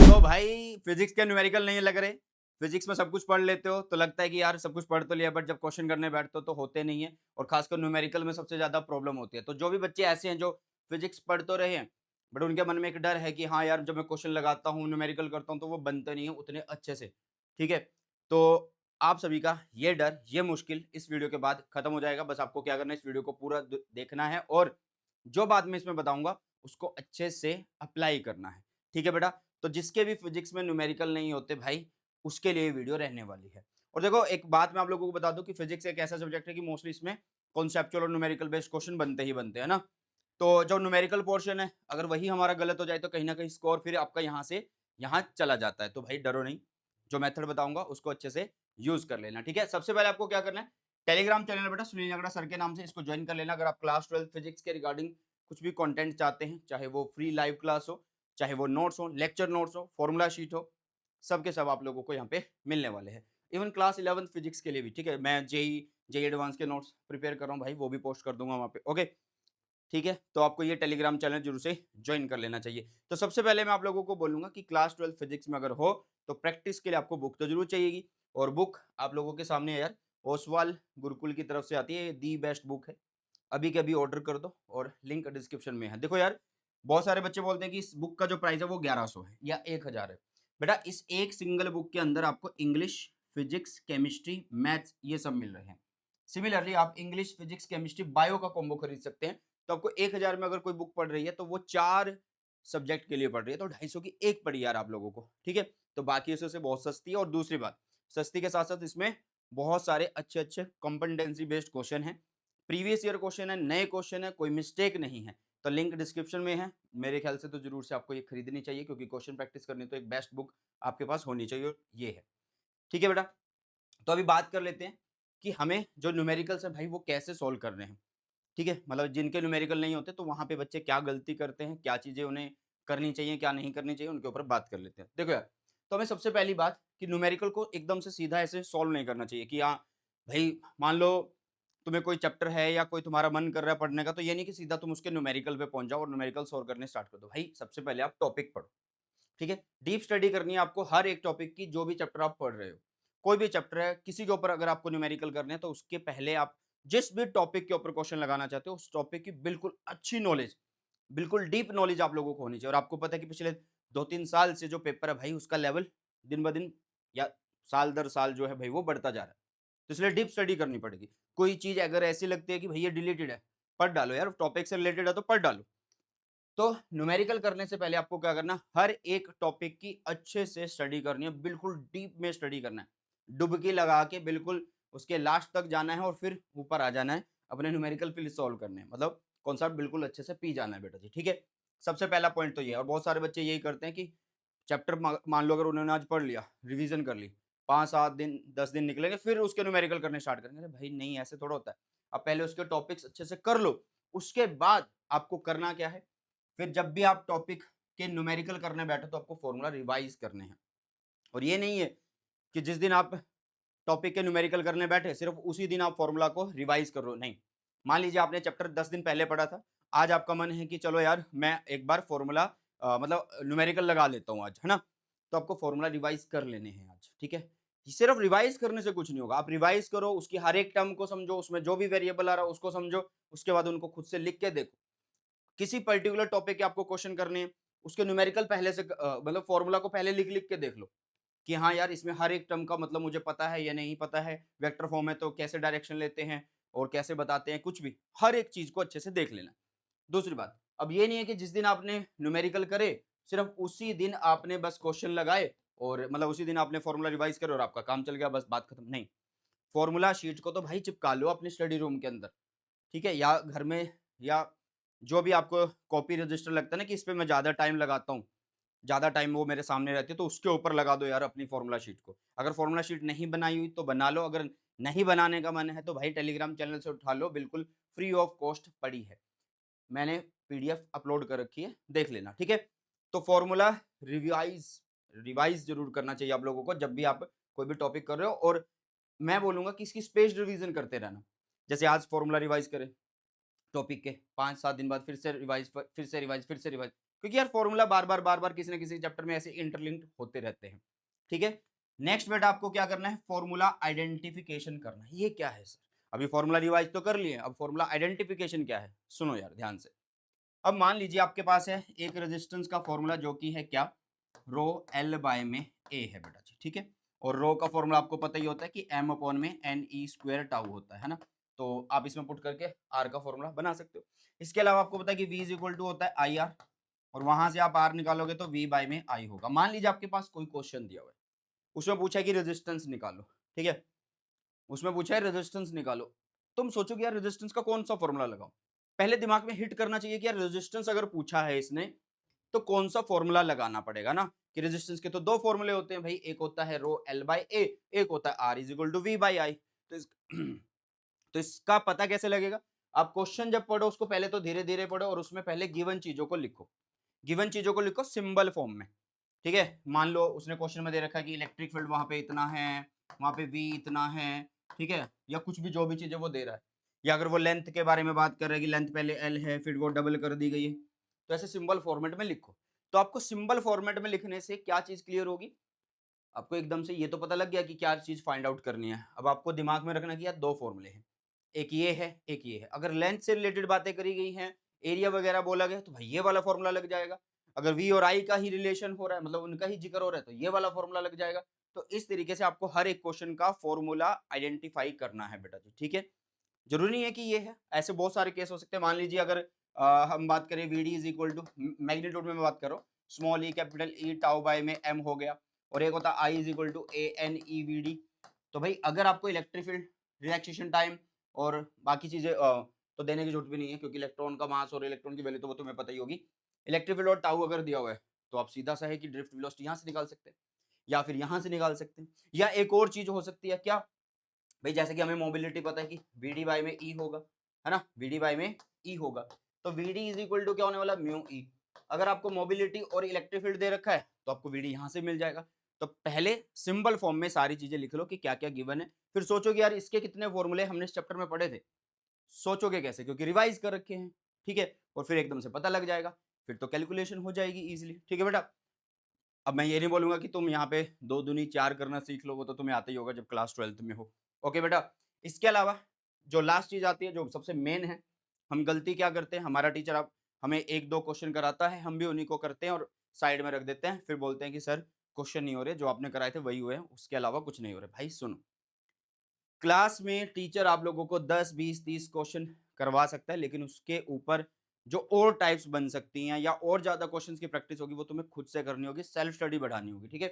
तो भाई फिजिक्स के न्यूमेरिकल नहीं लग रहे। फिजिक्स में सब कुछ पढ़ लेते हो तो लगता है कि यार सब कुछ पढ़ तो लिया, बट जब क्वेश्चन करने बैठते हो तो होते नहीं है, और खासकर न्यूमेरिकल में सबसे ज्यादा प्रॉब्लम होती है। तो जो भी बच्चे ऐसे हैं जो फिजिक्स पढ़ तो रहे हैं, बट उनके मन में एक डर है कि हाँ यार जब मैं क्वेश्चन लगाता हूँ न्यूमेरिकल करता हूँ तो वो बनते नहीं है उतने अच्छे से। ठीक है, तो आप सभी का ये डर, ये मुश्किल इस वीडियो के बाद खत्म हो जाएगा। बस आपको क्या करना है, इस वीडियो को पूरा देखना है और जो बात मैं इसमें बताऊंगा उसको अच्छे से अप्लाई करना है। ठीक है बेटा, तो जिसके भी फिजिक्स में न्यूमेरिकल नहीं होते भाई, उसके लिए वीडियो रहने वाली है। और देखो एक बात मैं आप लोगों को बता दूं कि फिजिक्स एक ऐसा सब्जेक्ट है कि मोस्टली इसमें कॉन्सेप्चुअल और न्यूमेरिकल बेस्ड क्वेश्चन बनते ही बनते हैं ना। तो जो न्यूमेरिकल पोर्शन है अगर वही हमारा गलत हो जाए तो कहीं ना कहीं स्कोर फिर आपका यहाँ से यहाँ चला जाता है। तो भाई डरो नहीं, जो मेथड बताऊंगा उसको अच्छे से यूज कर लेना। ठीक है, सबसे पहले आपको क्या करना है, टेलीग्राम चैनल बेटा सुनील नगड़ा सर के नाम से इसको ज्वाइन कर लेना। अगर आप क्लास 12 फिजिक्स के रिगार्डिंग कुछ भी कंटेंट चाहते हैं, चाहे वो फ्री लाइव क्लास हो, चाहे वो नोट्स हो, लेक्चर नोट्स हो, फॉर्मूला शीट हो, सब के सब आप लोगों को यहाँ पे मिलने वाले हैं। इवन क्लास 11 फिजिक्स के लिए भी। ठीक है, मैं जेई जेई एडवांस के नोट्स प्रिपेयर कर रहा हूँ भाई, वो भी पोस्ट कर दूंगा वहाँ पे। ओके, ठीक है, तो आपको ये टेलीग्राम चैनल जरूर से ज्वाइन कर लेना चाहिए। तो सबसे पहले मैं आप लोगों को बोलूंगा कि क्लास 12 फिजिक्स में अगर हो तो प्रैक्टिस के लिए आपको बुक तो जरूर चाहिएगी। और बुक आप लोगों के सामने है यार, ओसवाल गुरुकुल की तरफ से आती है, ये दी बेस्ट बुक है। अभी के अभी ऑर्डर कर दो और लिंक डिस्क्रिप्शन में है। देखो यार, बहुत सारे बच्चे बोलते हैं कि इस बुक का जो प्राइस है वो 1100 है या 1000 है। बेटा इस एक सिंगल बुक के अंदर आपको इंग्लिश, फिजिक्स, केमिस्ट्री, मैथ्स ये सब मिल रहे हैं। सिमिलरली आप इंग्लिश, फिजिक्स, केमिस्ट्री, बायो का कॉम्बो खरीद सकते हैं। तो आपको 1000 में अगर कोई बुक पढ़ रही है तो वो 4 सब्जेक्ट के लिए पढ़ रही है, तो 250 की एक पड़ी यार आप लोगों को। ठीक है, तो बाकी से बहुत सस्ती है। और दूसरी बात, सस्ती के साथ साथ इसमें बहुत सारे अच्छे अच्छे कॉम्पिटेंसी बेस्ड क्वेश्चन हैं, प्रीवियस ईयर क्वेश्चन है, नए क्वेश्चन है, कोई मिस्टेक नहीं है। तो लिंक डिस्क्रिप्शन में है। मेरे ख्याल से तो जरूर से आपको ये खरीदनी चाहिए, क्योंकि क्वेश्चन प्रैक्टिस करनी तो एक बेस्ट बुक आपके पास होनी चाहिए, और ये है। ठीक है बेटा, तो अभी बात कर लेते हैं कि हमें जो न्यूमेरिकल्स है भाई वो कैसे सोल्व करने हैं। ठीक है, मतलब जिनके न्यूमेरिकल नहीं होते तो वहाँ पे बच्चे क्या गलती करते हैं, क्या चीज़ें उन्हें करनी चाहिए, क्या नहीं करनी चाहिए, उनके ऊपर बात कर लेते हैं। देखो यार, तो हमें सबसे पहली बात कि न्यूमेरिकल को एकदम से सीधा ऐसे सॉल्व नहीं करना चाहिए कि हाँ भाई, मान लो तुम्हें कोई चैप्टर है या कोई तुम्हारा मन कर रहा है पढ़ने का, तो ये नहीं कि सीधा तुम उसके न्यूमेरिकल पे पहुंच जाओ और न्यूमेरिकल सॉल्व करने स्टार्ट कर दो। भाई सबसे पहले आप टॉपिक पढ़ो। ठीक है, डीप स्टडी करनी है आपको हर एक टॉपिक की, जो भी चैप्टर आप पढ़ रहे हो। कोई भी चैप्टर है किसी के ऊपर अगर आपको न्यूमेरिकल करने हैं तो उसके पहले आप जिस भी टॉपिक के ऊपर क्वेश्चन लगाना चाहते हो उस टॉपिक की बिल्कुल अच्छी नॉलेज, बिल्कुल डीप नॉलेज आप लोगों को होनी चाहिए। और आपको पता है कि पिछले 2-3 साल से जो पेपर है भाई उसका लेवल दिन ब दिन या साल दर साल जो है भाई वो बढ़ता जा रहा है। तो इसलिए डीप स्टडी करनी पड़ेगी। कोई चीज़ अगर ऐसी लगती है कि भई ये डिलीटेड है, पढ़ डालो यार, टॉपिक से रिलेटेड है तो पढ़ डालो। तो न्यूमेरिकल करने से पहले आपको क्या करना है, हर एक टॉपिक की अच्छे से स्टडी करनी है, बिल्कुल डीप में स्टडी करना है। डुबकी लगा के बिल्कुल उसके लास्ट तक जाना है और फिर ऊपर आ जाना है, अपने न्यूमेरिकल फिर सॉल्व करने हैं। मतलब कॉन्सेप्ट बिल्कुल अच्छे से पी जाना है बेटा जी। ठीक है, सबसे पहला पॉइंट तो ये है। और बहुत सारे बच्चे यही करते हैं कि चैप्टर मान लो अगर उन्होंने आज पढ़ लिया, रिवीजन कर ली, 5-7 दिन 10 दिन निकलेंगे फिर उसके न्यूमेरिकल करने स्टार्ट करेंगे। अरे भाई नहीं, ऐसे थोड़ा होता है। अब पहले उसके टॉपिक्स अच्छे से कर लो, उसके बाद आपको करना क्या है, फिर जब भी आप टॉपिक के न्यूमेरिकल करने बैठो तो आपको फॉर्मूला रिवाइज करने हैं। और ये नहीं है कि जिस दिन आप टॉपिक के न्यूमेरिकल करने बैठे सिर्फ उसी दिन आप फॉर्मूला को रिवाइज कर रहे हो, नहीं। मान लीजिए आपने चैप्टर 10 दिन पहले पढ़ा था, आज आपका मन है कि चलो यार मैं एक बार फॉर्मूला मतलब न्यूमेरिकल लगा लेता हूँ आज, है ना। तो आपको फॉर्मूला रिवाइज कर लेने हैं आज। ठीक है, सिर्फ रिवाइज करने से कुछ नहीं होगा। आप रिवाइज करो, उसकी हर एक टर्म को समझो, उसमें जो भी वेरिएबल आ रहा है उसको समझो, उसके बाद उनको खुद से लिख के देखो। किसी पर्टिकुलर टॉपिक के आपको क्वेश्चन करने हैं, उसके न्यूमेरिकल पहले से मतलब फॉर्मूला को पहले लिख-लिख के देख लो कि हाँ यार, इसमें हर एक टर्म का मतलब मुझे पता है या नहीं पता है, वेक्टर फॉर्म है तो कैसे डायरेक्शन लेते हैं और कैसे बताते हैं, कुछ भी, हर एक चीज़ को अच्छे से देख लेना। दूसरी बात, अब ये नहीं है कि जिस दिन आपने न्यूमेरिकल करे, सिर्फ उसी दिन आपने बस क्वेश्चन लगाए और मतलब उसी दिन आपने फॉर्मूला रिवाइज करे और आपका काम चल गया, बस बात खत्म, नहीं। फॉर्मूला शीट को तो भाई चिपका लो अपने स्टडी रूम के अंदर। ठीक है, या घर में, या जो भी आपको कॉपी रजिस्टर लगता है ना कि इस पे मैं ज़्यादा टाइम लगाता हूँ, ज़्यादा टाइम वो मेरे सामने रहती है, तो उसके ऊपर लगा दो यार अपनी फ़ॉर्मूला शीट को। अगर फ़ॉर्मूला शीट नहीं बनाई हुई तो बना लो, अगर नहीं बनाने का मन है तो भाई टेलीग्राम चैनल से उठा लो, बिल्कुल फ्री ऑफ कॉस्ट पड़ी है। मैंने पीडीएफ अपलोड कर रखी है, देख लेना। ठीक है, तो फ़ॉर्मूला रिवाइज़ रिवाइज़ ज़रूर करना चाहिए आप लोगों को जब भी आप कोई भी टॉपिक कर रहे हो। और मैं बोलूँगा कि इसकी स्पेस्ड रिवीज़न करते रहना। जैसे आज फ़ॉर्मूला रिवाइज़ करें टॉपिक के, 5-7 दिन बाद फिर से रिवाइज़, फिर से रिवाइज़, फिर से रिवाइज़। क्योंकि यार फॉर्मूला बार बार किसी न किसी चैप्टर में ऐसे इंटरलिंक्ड होते रहते हैं। ठीक है, नेक्स्ट बेटा आपको क्या करना है, फॉर्मूला आइडेंटिफिकेशन करना है। ये क्या है सर, अभी फॉर्मूला रिवाइज तो कर लिए, अब फॉर्मूला आइडेंटिफिकेशन क्या है, सुनो यार ध्यान से। अब मान लीजिए आपके पास है एक रेजिस्टेंस का फॉर्मूला जो कि है क्या, रो एल बाय में ए है बेटा जी, ठीक है। और रो का फॉर्मूला आपको पता ही होता है कि एम अपॉन में एन ई स्क्वायर टाउ होता है ना। तो आप इसमें पुट करके आर का फॉर्मूला बना सकते हो। इसके अलावा आपको पता है कि वी इज इक्वल टू होता है आई आर, और वहां से आप आर निकालोगे तो वी बाय में आई होगा। मान लीजिए आपके पास कोई क्वेश्चन दिया हुआ है, उसमें पूछा है कि रेजिस्टेंस निकालो, ठीक है, उसमें पूछा है रेजिस्टेंस निकालो। तुम सोचोगे यार रेजिस्टेंस का कौन सा फॉर्मूला लगाओ, पहले दिमाग में हिट करना चाहिए कि यार रेजिस्टेंस अगर पूछा है इसने तो कौन सा फॉर्मूला लगाना पड़ेगा ना। कि रेजिस्टेंस के तो दो फॉर्मूले होते हैं भाई, एक होता है रो एल बाय ए, एक होता है R is equal to V by I. तो तो इसका पता कैसे लगेगा, आप क्वेश्चन जब पढ़ो उसको पहले तो धीरे धीरे पढ़ो और उसमें पहले गिवन चीजों को लिखो, गिवन चीजों को लिखो सिंबल फॉर्म में। ठीक है, मान लो उसने क्वेश्चन में दे रखा है कि इलेक्ट्रिक फील्ड वहां पे इतना है, वहां पे वी इतना है, ठीक है, या कुछ भी जो भी चीजें वो दे रहा है, या अगर वो लेंथ के बारे में बात कर रहा है कि लेंथ पहले एल है फिर वो डबल कर दी गई है, तो ऐसे सिंबल फॉर्मेट में लिखो। तो आपको सिंबल फॉर्मेट में लिखने से क्या चीज क्लियर होगी, आपको एकदम से ये तो पता लग गया कि क्या चीज फाइंड आउट करनी है। अब आपको दिमाग में रखना कि यार दो फॉर्मूले हैं, एक ये है एक ये है। अगर लेंथ से रिलेटेड बातें करी गई हैं, एरिया वगैरह बोला गया तो भाई ये वाला फॉर्मूला लग जाएगा। अगर वी और आई का ही रिलेशन हो रहा है, मतलब उनका ही जिक्र हो रहा है, तो ये वाला फॉर्मूला लग जाएगा। तो इस तरीके से आपको हर एक क्वेश्चन का फॉर्मूला आइडेंटिफाई करना है बेटा जी, ठीक है। जरूरी नहीं है कि ये है, ऐसे बहुत सारे केस हो सकते हैं। मान लीजिए अगर हम बात करें V D is equal to magnitude में मैं बात कर रहा हूँ, small E capital E tau by में एम हो गया, और एक होता है I is equal to A N E V D. तो भाई अगर आपको इलेक्ट्रिक फील्ड, रिलैक्सेशन टाइम और बाकी चीजें तो देने की जरूरत भी नहीं है, क्योंकि इलेक्ट्रॉन का मास और इलेक्ट्रॉन की वैल्यू तो वो तुम्हें पता ही होगी। इलेक्ट्रिक फील्ड और टाउ अगर दिया हुआ है तो आप सीधा सा है कि ड्रिफ्ट वेलोसिटी यहाँ से निकाल सकते हैं, या फिर यहाँ से निकाल सकते हैं। या एक और चीज हो सकती है क्या भाई, जैसे कि हमें मोबिलिटी पता है कि वी डी बाई में ई होगा, है ना, वी डी बाई में ई होगा, तो V D is equal to क्या होने वाला, म्यू ई। अगर आपको मोबिलिटी और इलेक्ट्रिक फील्ड दे रखा है तो आपको वी डी यहाँ से मिल जाएगा। तो पहले सिंबल फॉर्म में सारी चीजें लिख लो कि क्या क्या गिवन है, फिर सोचोगे यार इसके कितने फॉर्मूले हमने इस चैप्टर में पढ़े थे, सोचोगे कैसे, क्योंकि रिवाइज कर रखे हैं, ठीक है, और फिर एकदम से पता लग जाएगा, फिर तो कैलकुलेशन हो जाएगी इजीली, ठीक है बेटा। अब मैं ये नहीं बोलूंगा कि तुम यहाँ पे 2 दूनी 4 करना सीख लो, वो तो तुम्हें आता ही होगा जब क्लास 12th में हो। ओके बेटा, इसके अलावा जो लास्ट चीज आती है, जो सबसे मेन है, हम गलती क्या करते हैं, हमारा टीचर अब हमें 1-2 क्वेश्चन कराता है, हम भी उन्हीं को करते हैं और साइड में रख देते हैं, फिर बोलते हैं कि सर क्वेश्चन नहीं हो रहे, जो आपने कराए थे वही हुए हैं, उसके अलावा कुछ नहीं हो रहा। भाई सुनो, क्लास में टीचर आप लोगों को 10, 20, 30 क्वेश्चन करवा सकता है, लेकिन उसके ऊपर जो और टाइप्स बन सकती हैं या और ज्यादा क्वेश्चंस की प्रैक्टिस होगी, वो तुम्हें खुद से करनी होगी, सेल्फ स्टडी बढ़ानी होगी, ठीक है।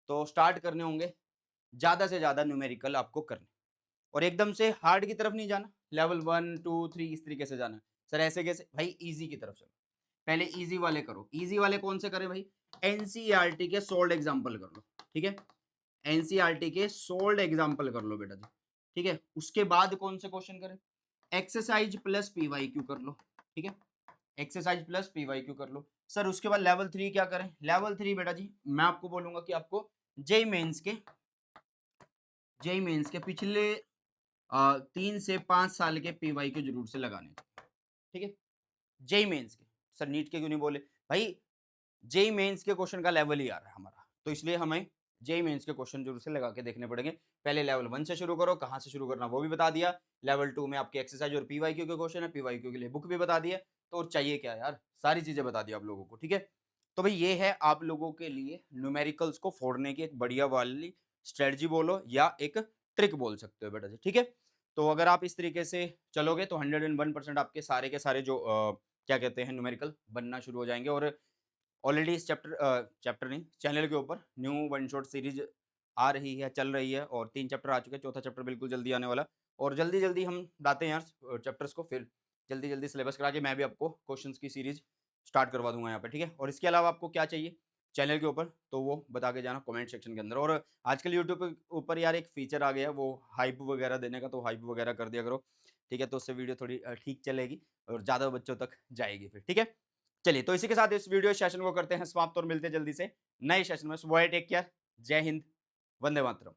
तो स्टार्ट करने होंगे ज्यादा से ज्यादा न्यूमेरिकल आपको करने, और एकदम से हार्ड की तरफ नहीं जाना, लेवल 1, 2, 3 इस तरीके से जाना। सर ऐसे कैसे, भाई इजी की तरफ चलो, पहले इजी वाले करो। इजी वाले कौन से करें भाई, एनसीईआरटी के सोल्ड एग्जाम्पल कर लो, ठीक है, एनसीईआरटी के सोल्ड एग्जाम्पल कर लो बेटा जी, ठीक है। उसके बाद कौन से क्वेश्चन करें, एक्सरसाइज प्लस पीवाईक्यू कर लो, ठीक है, एक्सरसाइज प्लस पीवाईक्यू कर लो। सर उसके बाद लेवल 3 क्या करें, लेवल 3 बेटा जी मैं आपको बोलूंगा कि आपको जेई मेंस के पिछले 3 से 5 साल के पीवाईक्यू जरूर से लगाने चाहिए, ठीक है, जेई मेंस के। सर नीट के क्यों नहीं बोले, भाई जेई मेंस के क्वेश्चन का लेवल ही आ रहा है हमारा, तो इसलिए हमें जेई मेंस के क्वेश्चन जरूर से लगा के देखने पड़ेंगे। पहले लेवल 1 से शुरू करो, कहाँ से शुरू करना वो भी बता दिया, लेवल 2 में आपके एक्सरसाइज और पीवाईक्यू के क्वेश्चन है, पीवाईक्यू के लिए बुक भी बता दिया, तो और चाहिए क्या यार, सारी चीजें बता दी आप लोगों को, ठीक है। तो भाई ये है आप लोगों के लिए न्यूमेरिकल्स को फोड़ने की एक बढ़िया वाली स्ट्रेटजी बोलो या एक ट्रिक बोल सकते हो बेटा जी, ठीक है। तो अगर आप इस तरीके से चलोगे तो 101% आपके सारे के सारे जो क्या कहते हैं न्यूमेरिकल बनना शुरू हो जाएंगे। और ऑलरेडी इस चैप्टर नहीं, चैनल के ऊपर न्यू वन शॉट सीरीज आ रही है, चल रही है, और 3 चैप्टर आ चुके हैं, चौथा चैप्टर बिल्कुल जल्दी आने वाला। और जल्दी जल्दी हम लाते हैं यार चैप्टर्स को, फिर जल्दी जल्दी सिलेबस करा के मैं भी आपको क्वेश्चंस की सीरीज स्टार्ट करवा दूंगा यहाँ पे, ठीक है। और इसके अलावा आपको क्या चाहिए चैनल के ऊपर, तो वो बता के जाना कमेंट सेक्शन के अंदर। और आजकल यूट्यूब के ऊपर यार एक फीचर आ गया है, वो हाइप वगैरह देने का, तो हाइप वगैरह कर दिया करो, ठीक है, तो उससे वीडियो थोड़ी ठीक चलेगी और ज़्यादा बच्चों तक जाएगी फिर, ठीक है। चलिए, तो इसी के साथ इस वीडियो सेशन को करते हैं समाप्त और मिलते हैं जल्दी से नए सेशन में। टेक केयर, जय हिंद, वंदे मातरम।